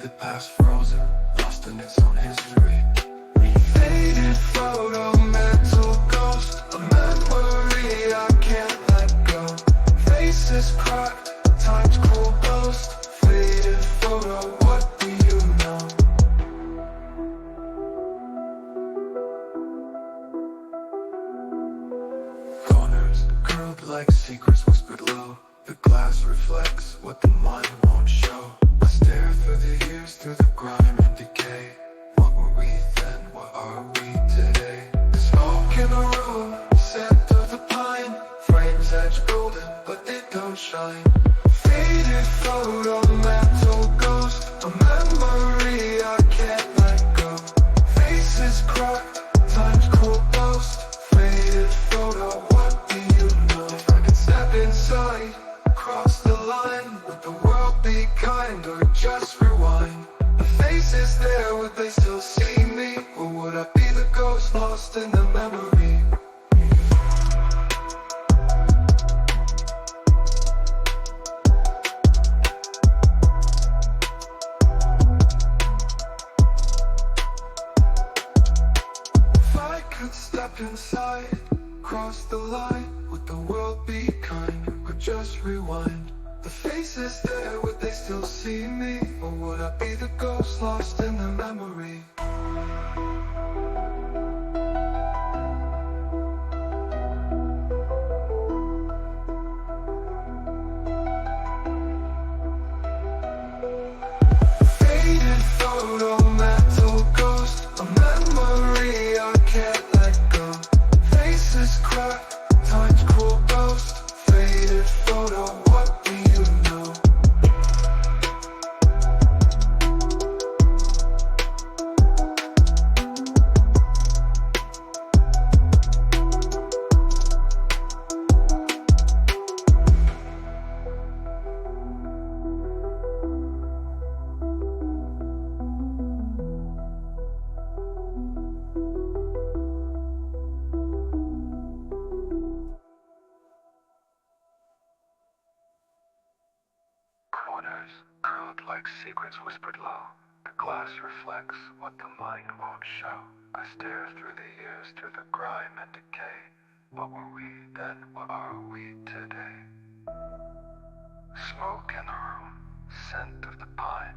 the past frozen, lost in its own history. Faded photo, mental ghost, a memory I can't let go. Faces cracked, time's cruel ghost. Faded photo, what do you know? Corners curled like secrets whispered low. The glass reflects what the mind won't show. I stare through the years, through the grime and decay. What were we then? What are we today? The smoke in the room, scent of the pine. Frames edge golden, but they don't shine. Faded photo, mental ghost, a memory I can't let go. Faces cracked, time's cruel ghost. Faded photo, what do you know? If I could step inside, cross the line, would the world be kind or just rewind? The face is there, would they still see me? Or would I be the ghost lost in the memory? If I could step inside, cross the line, would the world be kind or just rewind? The face is there, would they still see me? Or would I be the ghost lost in the memory? Faded photo, mental ghost, a memory I can't let go. Faces cracked, time's cruel ghost. Faded photo, what do you know? Corners curled like secrets whispered low. The glass reflects what the mind won't show. I stare through the years, through the grime and decay. What were we then? What are we today? Smoke in the room, scent of the pine.